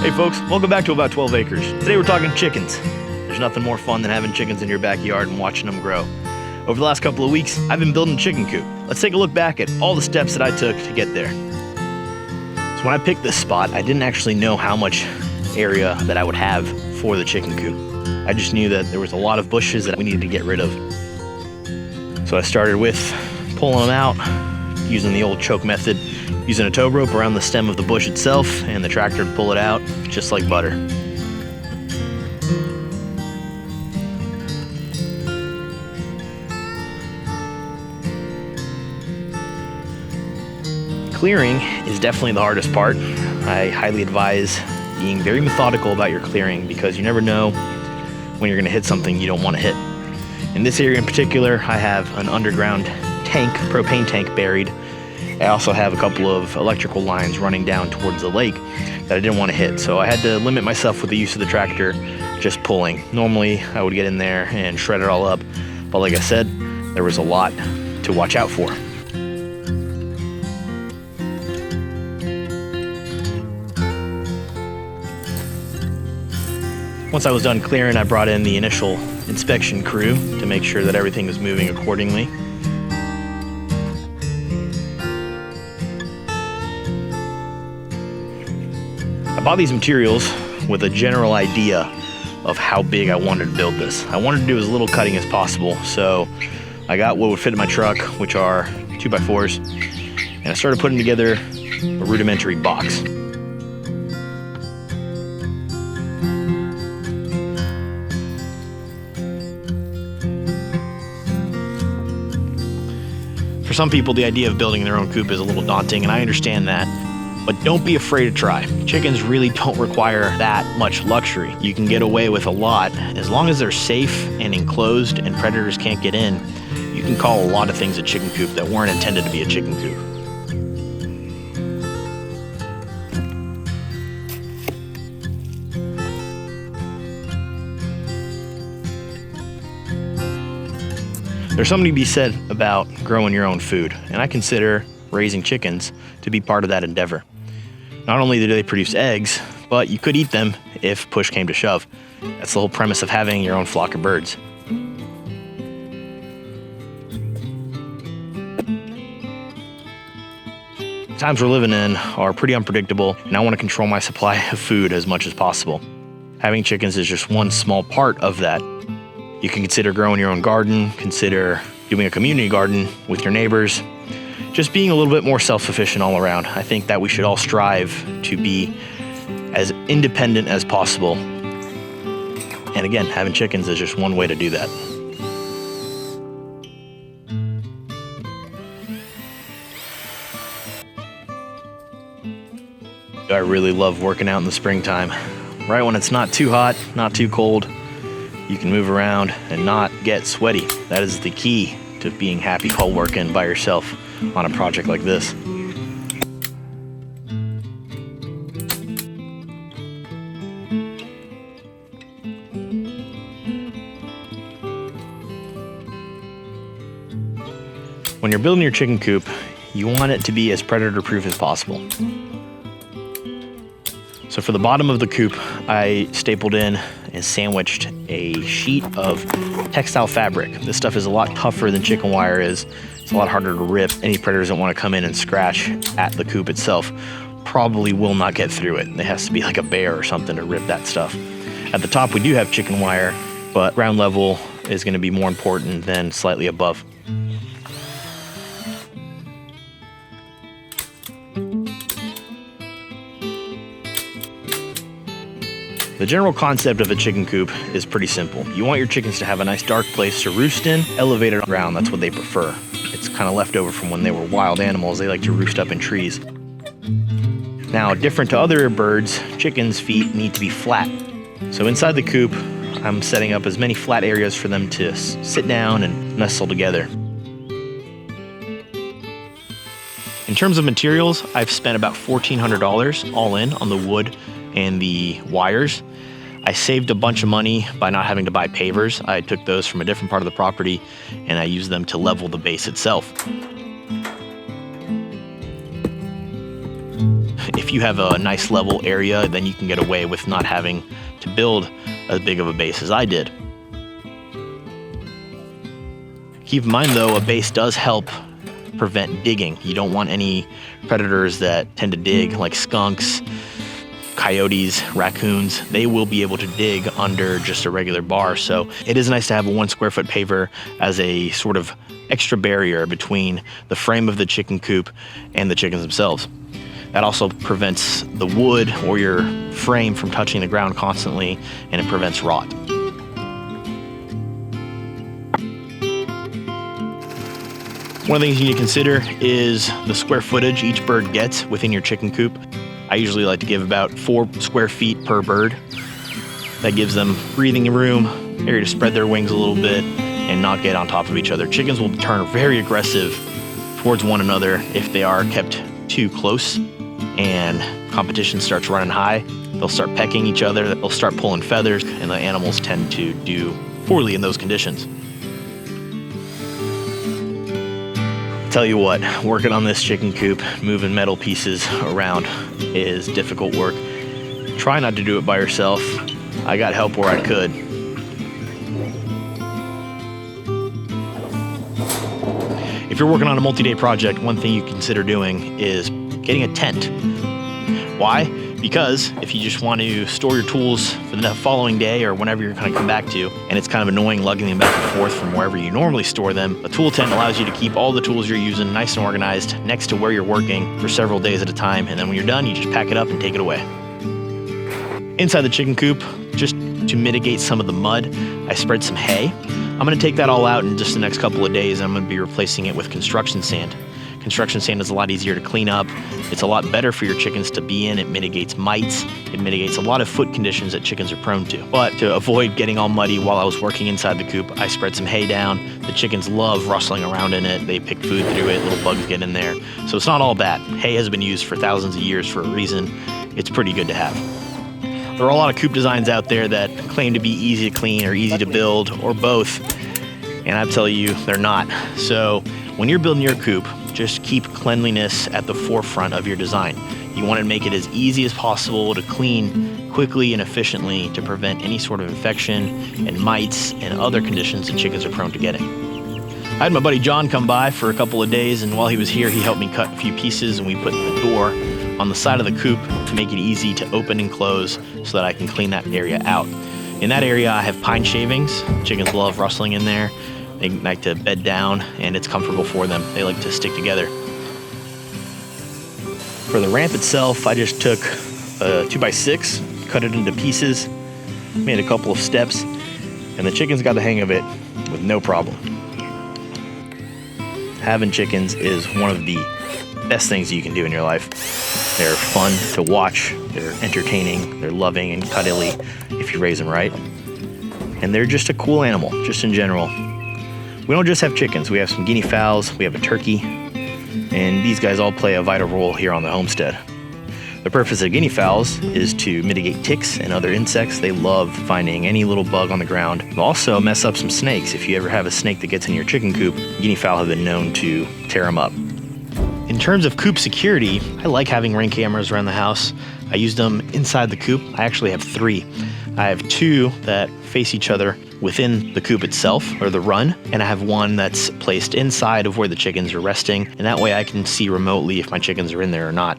Hey folks, welcome back to About 12 Acres. Today we're talking chickens. There's nothing more fun than having chickens in your backyard and watching them grow. Over the last couple of weeks, I've been building a chicken coop. Let's take a look back at all the steps that I took to get there. So when I picked this spot, I didn't actually know how much area that I would have for the chicken coop. I just knew that there was a lot of bushes that we needed to get rid of. So I started with pulling them out, using the old choke method, using a tow rope around the stem of the bush itself, and the tractor would pull it out just like butter. Clearing is definitely the hardest part. I highly advise being very methodical about your clearing because you never know when you're gonna hit something you don't want to hit. In this area in particular, I have an underground tank, propane tank buried. I also have a couple of electrical lines running down towards the lake that I didn't want to hit. So I had to limit myself with the use of the tractor, just pulling. Normally I would get in there and shred it all up. But like I said, there was a lot to watch out for. Once I was done clearing, I brought in the initial inspection crew to make sure that everything was moving accordingly. I bought these materials with a general idea of how big I wanted to build this. I wanted to do as little cutting as possible, so I got what would fit in my truck, which are 2x4s, and I started putting together a rudimentary box. For some people, the idea of building their own coop is a little daunting, and I understand that. But don't be afraid to try. Chickens really don't require that much luxury. You can get away with a lot. As long as they're safe and enclosed and predators can't get in, you can call a lot of things a chicken coop that weren't intended to be a chicken coop. There's something to be said about growing your own food, and I consider raising chickens to be part of that endeavor. Not only do they produce eggs, but you could eat them if push came to shove. That's the whole premise of having your own flock of birds. The times we're living in are pretty unpredictable, and I want to control my supply of food as much as possible. Having chickens is just one small part of that. You can consider growing your own garden, consider doing a community garden with your neighbors, just being a little bit more self-sufficient all around. I think that we should all strive to be as independent as possible. And again, having chickens is just one way to do that. I really love working out in the springtime. Right when it's not too hot, not too cold, you can move around and not get sweaty. That is the key to being happy while working by yourself on a project like this. When you're building your chicken coop, you want it to be as predator-proof as possible. So for the bottom of the coop, I stapled in and sandwiched a sheet of textile fabric. This stuff is a lot tougher than chicken wire is. It's a lot harder to rip. Any predators that want to come in and scratch at the coop itself probably will not get through it. It has to be like a bear or something to rip that stuff. At the top, we do have chicken wire, but ground level is going to be more important than slightly above. The general concept of a chicken coop is pretty simple. You want your chickens to have a nice dark place to roost in, elevated on the ground. That's what they prefer. It's kind of left over from when they were wild animals. They like to roost up in trees. Now, different to other birds, chickens' feet need to be flat. So inside the coop, I'm setting up as many flat areas for them to sit down and nestle together. In terms of materials, I've spent about $1,400 all in on the wood and the wires. I saved a bunch of money by not having to buy pavers. I took those from a different part of the property and I used them to level the base itself. if you have a nice level area, then you can get away with not having to build as big of a base as I did. Keep in mind though, a base does help prevent digging. You don't want any predators that tend to dig, like skunks, coyotes, raccoons. They will be able to dig under just a regular bar. So it is nice to have a 1 square foot paver as a sort of extra barrier between the frame of the chicken coop and the chickens themselves. That also prevents the wood or your frame from touching the ground constantly, and it prevents rot. One of the things you need to consider is the square footage each bird gets within your chicken coop. I usually like to give about 4 square feet per bird. That gives them breathing room, area to spread their wings a little bit, and not get on top of each other. Chickens will turn very aggressive towards one another if they are kept too close and competition starts running high. They'll start pecking each other, they'll start pulling feathers, and the animals tend to do poorly in those conditions. Tell you what, working on this chicken coop, moving metal pieces around is difficult work. Try not to do it by yourself. I got help where I could. If you're working on a multi-day project, one thing you consider doing is getting a tent. Why? Because if you just want to store your tools for the following day or whenever you're going to come back to, and it's kind of annoying lugging them back and forth from wherever you normally store them, a tool tent allows you to keep all the tools you're using nice and organized next to where you're working for several days at a time, and then when you're done, you just pack it up and take it away. Inside the chicken coop, just to mitigate some of the mud, I spread some hay. I'm going to take that all out in just the next couple of days, and I'm going to be replacing it with construction sand. Construction sand is a lot easier to clean up. It's a lot better for your chickens to be in. It mitigates mites. It mitigates a lot of foot conditions that chickens are prone to. But to avoid getting all muddy while I was working inside the coop, I spread some hay down. The chickens love rustling around in it. They pick food through it. Little bugs get in there. So it's not all bad. Hay has been used for thousands of years for a reason. It's pretty good to have. There are a lot of coop designs out there that claim to be easy to clean or easy to build or both. And I tell you, they're not. So when you're building your coop, just keep cleanliness at the forefront of your design. You want to make it as easy as possible to clean quickly and efficiently to prevent any sort of infection and mites and other conditions that chickens are prone to getting. I had my buddy John come by for a couple of days, and while he was here, he helped me cut a few pieces, and we put the door on the side of the coop to make it easy to open and close so that I can clean that area out. In that area, I have pine shavings. Chickens love rustling in there. They like to bed down, and it's comfortable for them. They like to stick together. For the ramp itself, I just took a 2x6, cut it into pieces, made a couple of steps, and the chickens got the hang of it with no problem. Having chickens is one of the best things you can do in your life. They're fun to watch, they're entertaining, they're loving and cuddly if you raise them right. And they're just a cool animal, just in general. We don't just have chickens, we have some guinea fowls, we have a turkey, and these guys all play a vital role here on the homestead. The purpose of guinea fowls is to mitigate ticks and other insects. They love finding any little bug on the ground. They'll also mess up some snakes. If you ever have a snake that gets in your chicken coop, guinea fowl have been known to tear them up. In terms of coop security, I like having Ring cameras around the house. I use them inside the coop. I actually have 3. I have 2 that face each other within the coop itself, or the run, and I have one that's placed inside of where the chickens are resting, and that way I can see remotely if my chickens are in there or not.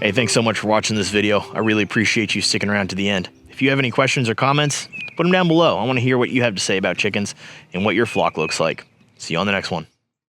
Hey, thanks so much for watching this video. I really appreciate you sticking around to the end. If you have any questions or comments, put them down below. I want to hear what you have to say about chickens and what your flock looks like. See you on the next one.